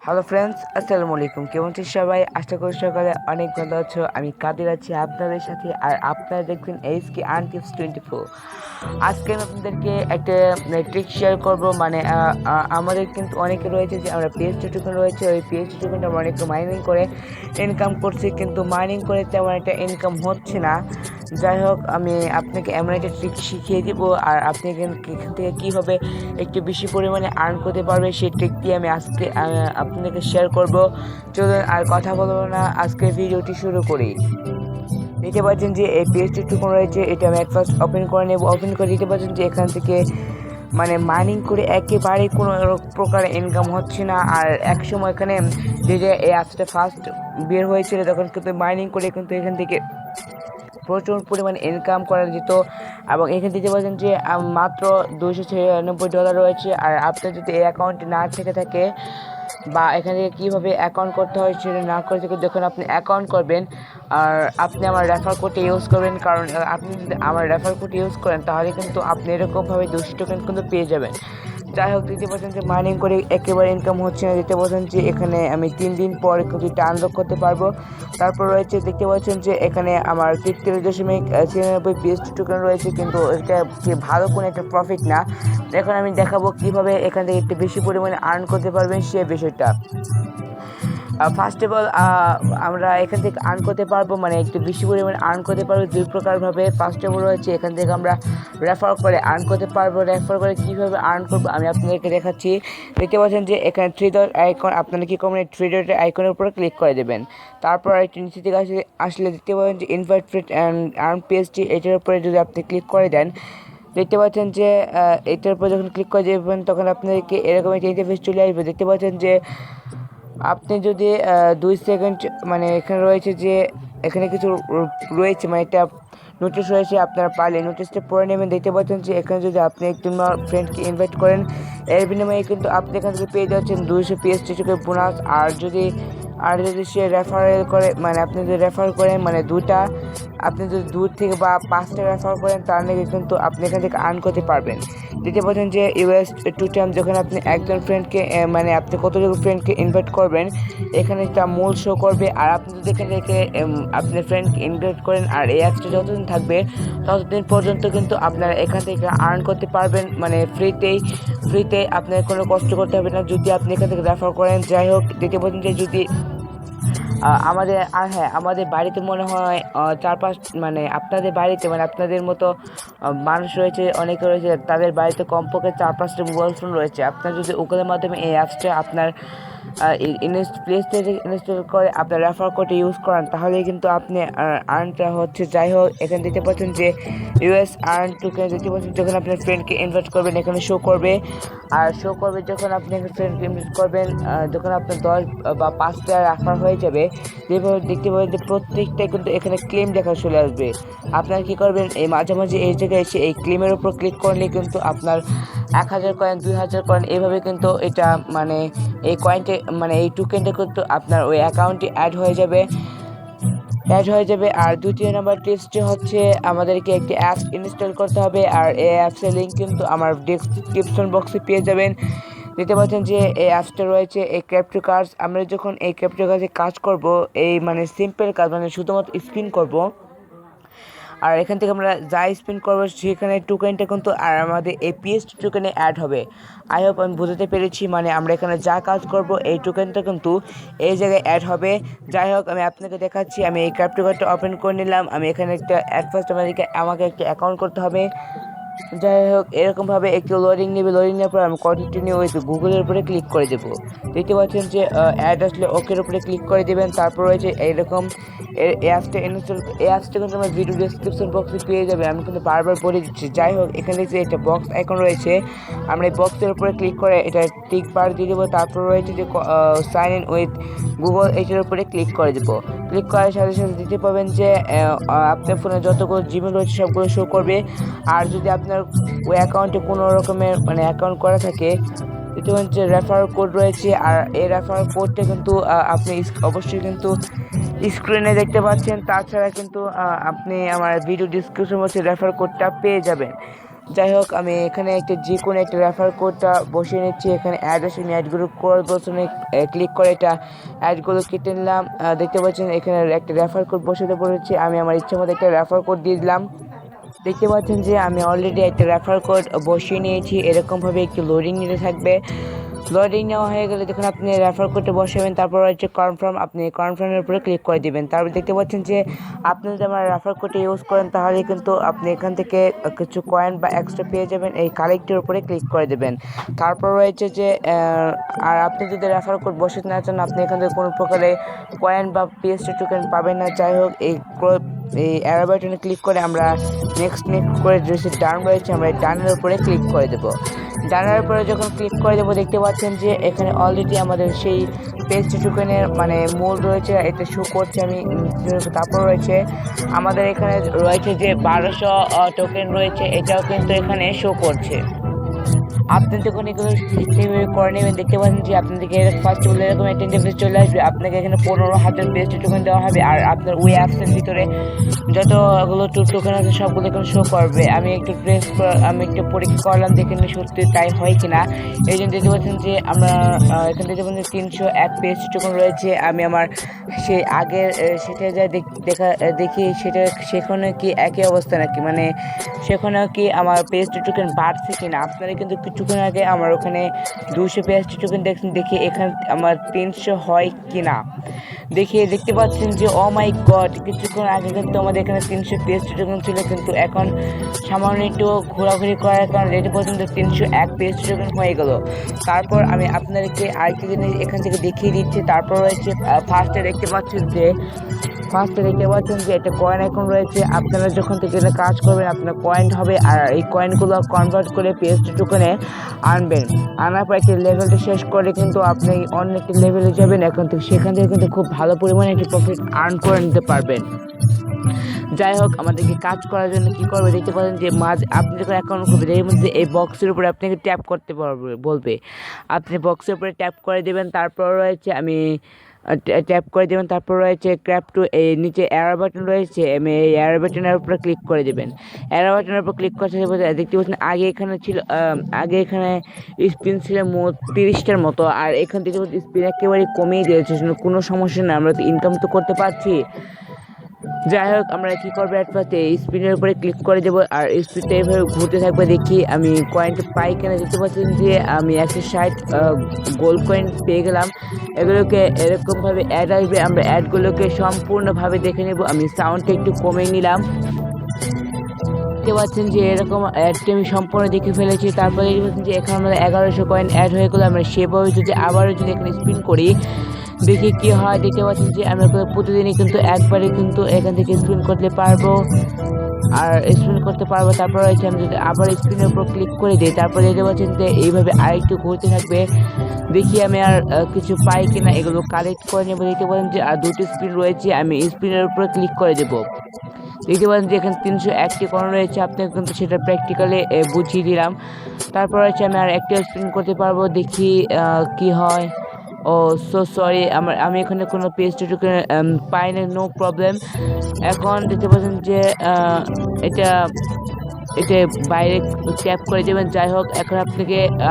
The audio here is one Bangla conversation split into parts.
হ্যালো ফ্রেন্ডস, আসসালামু আলাইকুম। কেমন আছেন সবাই? আশা করি সকালে অনেক ভালো আছো। আমি কাদের আছি আপনাদের সাথে, আর আপনারা দেখবেন এইচকে আর্ন টিপস 24। আজকে আমি আপনাদেরকে একটা ট্রিক শেয়ার করবো। মানে আমাদের কিন্তু অনেকে রয়েছে যে আমরা পিএইচটি টোকেন রয়েছে, ওই পিএইচটি টোকেনটা আমরা অনেকে মাইনিং করে ইনকাম করছি, কিন্তু মাইনিং করে তেমন একটা ইনকাম হচ্ছে না। যাই হোক, আমি আপনাকে এমন একটা ট্রিক শিখিয়ে দিব, আর আপনি এখান থেকে কীভাবে একটু বেশি পরিমাণে আর্ন করতে পারবে সেই ট্রিকটি আমি আজকে আপনাকে শেয়ার করব। চলুন আর কথা বলবো না, আজকে ভিডিওটি শুরু করি। দেখতে পাচ্ছেন যে এই পিএইচটি টোকেন রয়েছে, এটা আমি ফার্স্ট ওপেন করে নেব। ওপেন করে দিতে পারছেন যে এখান থেকে মানে মাইনিং করে একেবারে কোনো প্রকার ইনকাম হচ্ছে না। আর এক সময় এখানে যে এই অ্যাপসটা ফার্স্ট বের হয়েছিল তখন কিন্তু মাইনিং করে কিন্তু এখান থেকে প্রচুর পরিমাণে ইনকাম করা যেত। এবং এখানে দিতে পারছেন যে মাত্র $296 রয়েছে। আর আপনার যদি এই অ্যাকাউন্টে না থেকে থাকে বা এখান থেকে কীভাবে অ্যাকাউন্ট করতে হয় সেটা না করে থেকে যখন আপনি অ্যাকাউন্ট করবেন, আর আপনি আমার রেফার কোডটি ইউজ করবেন, কারণ আপনি যদি আমার রেফার কোড ইউজ করেন তাহলে কিন্তু আপনি এরকমভাবে 200 টোকেন কিন্তু পেয়ে যাবেন। যাই হোক, দেখতে পাচ্ছেন যে মাইনিং করে একেবারে ইনকাম হচ্ছে না। দেখতে পাচ্ছেন যে এখানে আমি 3 দিন পর কিন্তু এটা আনলক করতে পারবো। তারপর রয়েছে দেখতে পাচ্ছেন যে এখানে আমার 33.96 পিএইচটি টোকেন রয়েছে, কিন্তু এটা ভালো কোনো একটা প্রফিট না। এখন আমি দেখাবো কিভাবে এখান থেকে একটু বেশি পরিমাণে আর্ন করতে পারবেন সে বিষয়টা। ফার্স্ট অফ অল আমরা এখান থেকে আর্ন করতে পারবো, মানে একটু বেশি পরিমাণে আর্ন করতে পারবো দুই প্রকারভাবে। ফার্স্ট অফ অল রয়েছে এখান থেকে আমরা রেফার করে আর্ন করতে পারবো। রেফার করে কীভাবে আর্ন করবো আমি আপনাদেরকে দেখাচ্ছি। দেখতে পাচ্ছেন যে এখানে 3 ডট আইকন, আপনারা কী করবেন 3 ডটের আইকনের উপরে ক্লিক করে দেবেন। তারপর একটু নিচে থেকে আসলে দেখতে পাবেন যে invite friend and earn PHT, এটার উপরে যদি আপনি ক্লিক করে দেন, দেখতে পাচ্ছেন যে এটার উপরে যখন ক্লিক করে দেবেন তখন আপনাদেরকে এরকম একটা ইন্টারফেস চলে আসবে। দেখতে পাচ্ছেন যে আপনি যদি 2 সেকেন্ড, মানে এখানে রয়েছে যে এখানে কিছু রয়েছে, মানে একটা নোটিশ রয়েছে, আপনারা পারলে নোটিশটা পড়ে নেবেন। দেখতে পাচ্ছেন যে এখানে যদি আপনি একটু ফ্রেন্ডকে ইনভাইট করেন, এর বিনিময়ে কিন্তু আপনি এখান থেকে পেয়ে যাচ্ছেন 200 পিএইচটি টোকেন বোনাস। আর যদি সে রেফারেল করে, মানে আপনি যদি রেফার করেন, মানে আপনি যদি 2 থেকে বা 5টা রেফার করেন তাহলে কিন্তু আপনি এখান থেকে আর্ন করতে পারবেন। দেখতে পাচ্ছেন যে ইউএস 2 টাইম যখন আপনি একজন ফ্রেন্ডকে, মানে আপনি কতজন ফ্রেন্ডকে ইনভাইট করবেন এখানে একটা মূল শো করবে। আর আপনি যদি এখান থেকে আপনার ফ্রেন্ডকে ইনভাইট করেন আর এই অ্যাপসটা যতদিন থাকবে ততদিন পর্যন্ত কিন্তু আপনারা এখান থেকে আর্ন করতে পারবেন, মানে ফ্রিতে আপনার কোনো কষ্ট করতে হবে না যদি আপনি এখান থেকে রেফার করেন। যাই হোক, দেখতে পাচ্ছেন যে যদি আমাদের বাড়িতে মনে হয় 4-5, মানে আপনাদের বাড়িতে, মানে আপনাদের মতো মানুষ রয়েছে, অনেকে রয়েছে, তাদের বাড়িতে কমপক্ষে 4-5টা মোবাইল ফোন রয়েছে। আপনার যদি ওগুলোর মাধ্যমে এই অ্যাপসটা আপনার প্লে স্টোর থেকে ইনস্টল করে আপনার রেফার কোডে ইউজ করেন তাহলে কিন্তু আপনি আর্নটা হচ্ছে। যাই হোক, এখানে দেখতে পাচ্ছেন যে ইউএস আর্ন টোকেন, দেখতে পাচ্ছেন যখন আপনার ফ্রেন্ডকে ইনভাইট করবেন এখানে শো করবে। আর শো করবে যখন আপনি ফ্রেন্ডকে ইনভাইট করবেন, যখন আপনার 10 বা 5টা রেফার হয়ে যাবে, যেভাবে দেখতে পাবেন যে প্রত্যেকটাই কিন্তু এখানে ক্লেম দেখা চলে আসবে। আপনারা কী করবেন, এই মাঝামাঝি এই জায়গায় এসে এই ক্লেমের উপর ক্লিক করলে কিন্তু আপনার 1000 কয়েন, 2000 কয়েন, এইভাবে কিন্তু এটা, মানে এই কয়েনটা, মানে এই টোকেনটা কিন্তু আপনার ওই অ্যাকাউন্টে অ্যাড হয়ে যাবে। আর দ্বিতীয় নম্বর টিপসটি হচ্ছে আমাদেরকে একটি অ্যাপস ইনস্টল করতে হবে। আর এই অ্যাপসের লিঙ্ক কিন্তু আমার ডিসক্রিপশন বক্সে পেয়ে যাবেন। দেখতে পাচ্ছেন যে এই অ্যাপসটা রয়েছে এই ক্রিপ্টো কার্ডস। আমরা যখন এই ক্রিপ্টো কার্ডে কাজ করব, এই মানে সিম্পল কাজ, মানে শুধুমাত্র স্পিন করব, আর এখান থেকে আমরা যা স্পেন্ড করবো সেখানে টোকেনটা কিন্তু আর আমাদের এই পিএইচটি টোকেনে অ্যাড হবে। আই হোপ আমি বুঝতে পেরেছি, মানে আমরা এখানে যা কাজ করব এই টোকেনটা কিন্তু এই জায়গায় অ্যাড হবে। যাই হোক, আমি আপনাকে দেখাচ্ছি। আমি এই ক্রিপ্টো কার্ডটা ওপেন করে নিলাম। আমি এখানে একটা ফার্স্ট আমাকে একটা অ্যাকাউন্ট করতে হবে। যাই হোক, এরকমভাবে একটু লোডিং নেওয়ার পর আমি কন্টিনিউ উইথ গুগলের উপরে ক্লিক করে দেবো। দেখতে পাচ্ছেন যে অ্যাড আসলে ওকের উপরে ক্লিক করে দেবেন। তারপর রয়েছে এইরকম অ্যাপসটা কিন্তু আমার ভিডিও ডিসক্রিপশন বক্সে পেয়ে যাবে। আমি কিন্তু বারবার বলে দিচ্ছি। যাই হোক, এখানে যে একটা বক্স আইকন রয়েছে, আমরা এই বক্সের উপরে ক্লিক করে এটা টিক বার দিয়ে দেবো। তারপর রয়েছে যে সাইন ইন উইথ গুগল, এটার উপরে ক্লিক করে দেবো। ক্লিক করার সাথে সাথে দেখতে পাবেন যে আপনার ফোনে যতগুলো জিমেল রয়েছে সবগুলো শো করবে। আর যদি আপনার ওই অ্যাকাউন্টে কোনো রকমের, মানে অ্যাকাউন্ট করা থাকে, দেখবেন যে রেফার কোড রয়েছে। আর এই রেফার কোডটা কিন্তু আপনি অবশ্যই কিন্তু স্ক্রিনে দেখতে পাচ্ছেন। তাছাড়া কিন্তু আপনি আমার ভিডিও ডিসক্রিপশন বক্সে রেফার কোডটা পেয়ে যাবেন। যাই হোক, আমি এখানে একটা যে কোনো একটা রেফার কোডটা বসিয়ে নিচ্ছি। এখানে অ্যাড আসে, আমি অ্যাডগুলো কোড বসানে ক্লিক করে এটা অ্যাডগুলো কেটে নিলাম। দেখতে পাচ্ছেন এখানে একটা রেফার কোড বসাতে বলেছি, আমি আমার ইচ্ছা মতো একটা রেফার কোড দিয়ে দিলাম। দেখতে পাচ্ছেন যে আমি অলরেডি একটা রেফার কোড বসিয়ে নিয়েছি। এরকমভাবে একটু লোডিং নিতে থাকবে। লোডিং নেওয়া হয়ে গেলে যখন আপনি রেফার কোডটা বসাবেন, তারপর হচ্ছে কনফার্ম, আপনি কনফার্মের উপরে ক্লিক করে দিবেন। তারপর দেখতে পাচ্ছেন যে আপনি যদি আমার রেফার কোডটা ইউজ করেন, তাহলে কিন্তু আপনি এখান থেকে কিছু কয়েন বা এক্সট্রা পেয়ে যাবেন। এই কালেক্টের উপরে ক্লিক করে দেবেন। তারপর রয়েছে যে আর আপনি যদি রেফার কোড বসাতে না চান, আপনি এখান থেকে কোনো প্রকারে কয়েন বা PHT টোকেন পাবেন না। যাই হোক, এই অ্যারো বাটনে ক্লিক করে আমরা নেক্সট করে যে ডান রয়েছে, আমরা এই ডানের উপরে ক্লিক করে দেবো। ডানার উপরে যখন ক্লিক করে দেবো, দেখতে পাচ্ছেন যে এখানে অলরেডি আমাদের সেই PHT টোকেনের মানে মূল রয়েছে, এটা শো করছে। আমি তারপর রয়েছে আমাদের এখানে রয়েছে যে 1200 টোকেন রয়েছে, এটাও কিন্তু এখানে শো করছে। আপনি যখন এগুলো ঠিকঠাকভাবে করে নেবেন, দেখতে পাচ্ছেন যে আপনাদেরকে ফার্স্ট বলে এরকম একটা ইন্টারফেস চলে আসবে। আপনাকে এখানে 15,000 PHT টোকেন দেওয়া হবে, আর আপনার ওই অ্যাপসের ভিতরে যতগুলো টোকেন আছে সবগুলো এখানে শো করবে। আমি একটু পরীক্ষা করলাম, দেখে নিই সত্যি তাই হয় কিনা। এই জন্য দেখতে পাচ্ছেন যে আমরা এখানে দেখতে পাচ্ছেন 301 PHT টোকেন রয়েছে। আমি আমার সেই আগের সেটা যা দেখি সেখানে কি একই অবস্থা নাকি, মানে সেখানেও কি আমার PHT টোকেন বাড়ছে কিনা। আপনারা কিন্তু কিছুক্ষণ আগে আমার ওখানে 200 PHT টোকেন দেখি এখানে আমার 300 হয় কিনা। দেখতে পাচ্ছেন যে ও মাই গড, কিছুক্ষণ আগে কিন্তু আমাদের এখানে 300 PHT টোকেন ছিল, কিন্তু এখন সামান্য একটু ঘোরাঘুরি করার কারণে রেট পর্যন্ত 301 PHT টোকেন হয়ে গেল। তারপর আমি আপনাদেরকে আরেকটি জিনিস এখান থেকে দেখিয়ে দিচ্ছি। তারপর রয়েছে ফার্স্টে দেখতে পাচ্ছেন যে এটা কয়েন এখন রয়েছে। আপনারা যখন থেকে এটা কাজ করবেন, আপনার কয়েন হবে, আর এই কয়েনগুলো কনভার্ট করে PHT টোকেনে আনবেন। আনার পর একটি লেভেলটা শেষ করে কিন্তু আপনি অন্য একটি লেভেলে যাবেন। সেখান থেকে কিন্তু খুব ভালো পরিমাণে একটি প্রফিট আর্ন করে নিতে পারবেন। যাই হোক, আমাদেরকে কাজ করার জন্য কি করবে, দেখতে পাচ্ছেন যে আপনি যখন অ্যাকাউন্ট করবেন, এর মধ্যে এই বক্সের উপরে আপনাকে ট্যাপ করতে বলবে। আপনি বক্সের উপরে ট্যাপ করে দেবেন। তারপর রয়েছে ট্যাপ করে দেবেন। তারপর রয়েছে ক্র্যাপ টু, এই নিচে অ্যারো বাটন রয়েছে, আমি এই অ্যারো বাটনের উপরে ক্লিক করে দেবেন। অ্যারো বাটনের উপর ক্লিক করতে দেখতে পাচ্ছেন আগে এখানে স্পিন ছিল মোট 30টার মতো, আর এখান থেকে স্পিন একেবারে কমিয়ে দিয়েছে। কোনো সমস্যা না, আমরা তো ইনকাম তো করতে পারছি। যাই হোক, আমরা কি করবো, এক পাশে স্পিনের উপরে ক্লিক করে দেবো, আর স্পিডটা এইভাবে ঘুরতে থাকবে। দেখি আমি কয়েনটা পাই কিনা। দেখতে পাচ্ছেন যে আমি 160 গোল্ড কয়েন পেয়ে গেলাম। এগুলোকে এরকমভাবে অ্যাড আসবে, আমরা অ্যাডগুলোকে সম্পূর্ণভাবে দেখে নেব। আমি সাউন্ডটা একটু কমিয়ে নিলাম। দেখতে পাচ্ছেন যে এরকম অ্যাডটি আমি সম্পূর্ণ দেখে ফেলেছি। তারপরে দেখতে পাচ্ছেন যে এখানে আমাদের 1100 কয়েন অ্যাড হয়ে গেলো। আমরা সেভাবে যদি আবারও এখানে স্পিন করি, দেখি কি হয়। দেখতে পাচ্ছেন যে আমরা প্রতিদিনই কিন্তু একবারে কিন্তু এখান থেকে স্পিন করতে পারবো। তারপর হচ্ছে আমি যদি আবার স্পিনের উপর ক্লিক করে দিই, তারপরে দেখতে পাচ্ছেন যে এইভাবে আরেকটু ঘুরতে থাকবে। দেখি আমি আর কিছু পাই কিনা, এগুলো কালেক্ট করে নেবো। দেখতে পাচ্ছেন যে আর 2টি স্পিন রয়েছে, আমি স্পিনের উপরে ক্লিক করে দেবো। দেখতে পাচ্ছেন যে এখানে 301টি কয়েন রয়েছে, আপনাকে কিন্তু সেটা প্র্যাকটিক্যালি বুঝিয়ে দিলাম। তারপর হচ্ছে আমি আর একটা স্পিন করতে পারবো, দেখি কি হয়। ও সো সরি, আমি এখানে কোনো PHT টোকেন পাই না, নো প্রবলেম। এখন দেখতে পাচ্ছেন যে এটা বাইরে ট্যাপ করে দেবেন। যাই হোক, এখন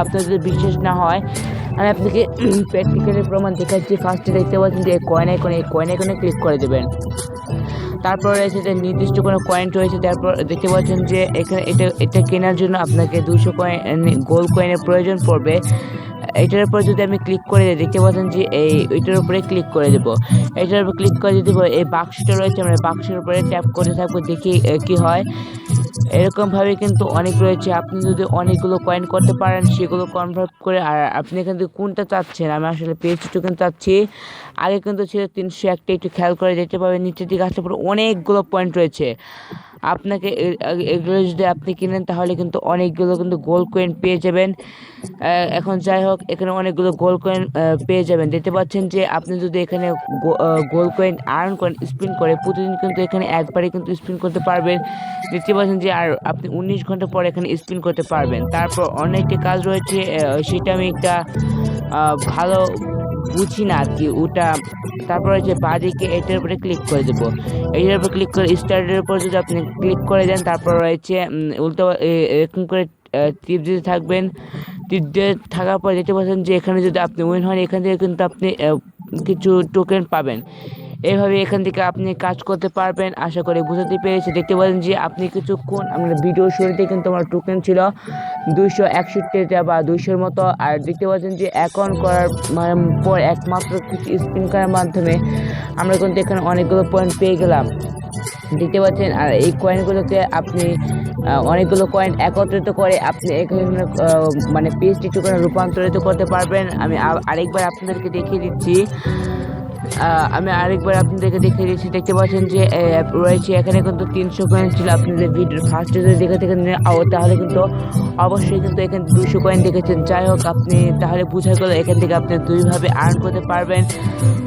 আপনার যদি বিশ্বাস না হয়, আমি আপনাকে প্র্যাকটিক্যালি প্রমাণ দেখাচ্ছি। ফার্স্টে দেখতে পাচ্ছেন যে এই কয়েন আইকনে ক্লিক করে দেবেন। তারপর রয়েছে যে নির্দিষ্ট কোনো কয়েন রয়েছে। তারপর দেখতে পাচ্ছেন যে এখানে এটা কেনার জন্য আপনাকে 200 গোল্ড কয়েনের প্রয়োজন পড়বে। এটার উপর যদি আমি ক্লিক করে দিই, দেখতে পাচ্ছেন যে এটার উপরে ক্লিক করে দেবো। এটার উপর ক্লিক করে দেবো, এই বাক্সটা রয়েছে, আমরা বাক্সের উপরে ট্যাপ করতে থাকবো, দেখি কি হয়। এরকমভাবে কিন্তু অনেক রয়েছে। আপনি যদি অনেকগুলো কয়েন করতে পারেন, সেগুলো কনভার্ট করে, আর আপনি কিন্তু কোনটা চাচ্ছেন। আমি আসলে PHT টোকেন চাচ্ছি। আগে কিন্তু ছিল 301টা, একটু খেয়াল করে দেখতে পাবেন নিচের দিকে আসতে পরে অনেকগুলো পয়েন্ট রয়েছে। আপনাকে এগুলো যদি আপনি কিনেন, তাহলে কিন্তু অনেকগুলো কিন্তু গোল্ড কয়েন পেয়ে যাবেন। এখন যাই হোক, এখানে অনেকগুলো গোল্ড কয়েন পেয়ে যাবেন। দেখতে পাচ্ছেন যে আপনি যদি এখানে গোল্ড কয়েন আর্ন করেন স্পিন করে, প্রতিদিন কিন্তু এখানে একবারে কিন্তু স্পিন করতে পারবেন। দেখতে পাচ্ছেন যে আর আপনি 19 ঘন্টা পর এখানে স্পিন করতে পারবেন। তারপর অনেকটি কাজ রয়েছে, সেটা আমি একটা ভালো বুঝি না আর কি ওটা। তারপর হচ্ছে বাঁদিকে এটার উপরে ক্লিক করে দেবো। এটার উপর ক্লিক করে স্টার্টের উপর যদি আপনি ক্লিক করে দেন, তারপর রয়েছে উল্টো এরকম করে টিপ দিতে থাকবেন। টিপ দিয়ে থাকার পর দেখতে পাচ্ছেন যে এখানে যদি আপনি উইন হন, এখান থেকে কিন্তু আপনি কিছু টোকেন পাবেন। এইভাবে এখান থেকে আপনি কাজ করতে পারবেন। আশা করি বুঝতে পেরেছি। দেখতে পাচ্ছেন যে আপনি কিছুক্ষণ আমরা ভিডিও শুরুতে কিন্তু আমার টোকেন ছিল 261টা বা 200-র মতো। আর দেখতে পাচ্ছেন যে অ্যাকাউন্ট করার পর একমাত্র কিছু স্পিন করার মাধ্যমে আমরা কিন্তু এখানে অনেকগুলো পয়েন্ট পেয়ে গেলাম, দেখতে পাচ্ছেন। আর এই কয়েনগুলোকে আপনি অনেকগুলো কয়েন একত্রিত করে আপনি এখানে মানে পিএইচটি টোকেনে রূপান্তরিত করতে পারবেন। আমি আরেকবার আপনাদেরকে দেখিয়ে দিচ্ছি। দেখতে পাচ্ছেন যে রয়েছে এখানে কিন্তু 300 কয়েন ছিল। আপনি যদি ভিডিওর ফার্স্টে যদি দেখে থাকেন তাহলে কিন্তু অবশ্যই কিন্তু এখানে 200 কয়েন দেখেছেন। যাই হোক, আপনি তাহলে বুঝা গেল এখান থেকে আপনি দুইভাবে আর্ন করতে পারবেন।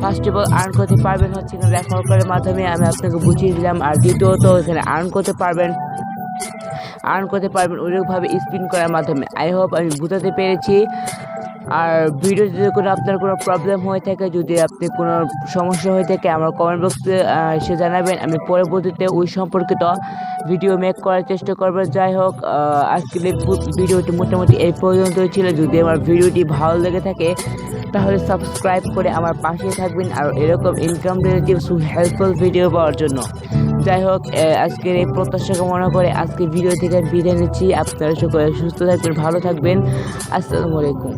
ফার্স্ট অফ অল আর্ন করতে পারবেন হচ্ছে এখানে রেফার করার মাধ্যমে, আমি আপনাকে বুঝিয়ে দিলাম। আর দ্বিতীয়ত এখানে আর্ন করতে পারবেন ওইরকমভাবে স্পিন করার মাধ্যমে। আই হোপ আমি বুঝাতে পেরেছি। আর ভিডিও যদি আপনার কোনো প্রবলেম হয়ে থাকে, যদি আপনি কোনো সমস্যা হয়ে থাকে, আমার কমেন্ট বক্সে এসে জানাবেন। আমি পরবর্তীতে ওই সম্পর্কিত ভিডিও মেক করার চেষ্টা করবো। যাই হোক, আজকের ভিডিওটি মোটামুটি এই পর্যন্তই ছিল। যদি আমার ভিডিওটি ভালো লেগে থাকে তাহলে সাবস্ক্রাইব করে আমার পাশে থাকবেন আর এরকম ইনকাম রিলেটিভ হেল্পফুল ভিডিও পাওয়ার জন্য। যাই হোক, আজকের এই প্রত্যাশা কামনা করে আজকের ভিডিও থেকে বিদায় নিচ্ছি। আপনারা সকলে সুস্থ থাকবেন, ভালো থাকবেন। আসসালামু আলাইকুম।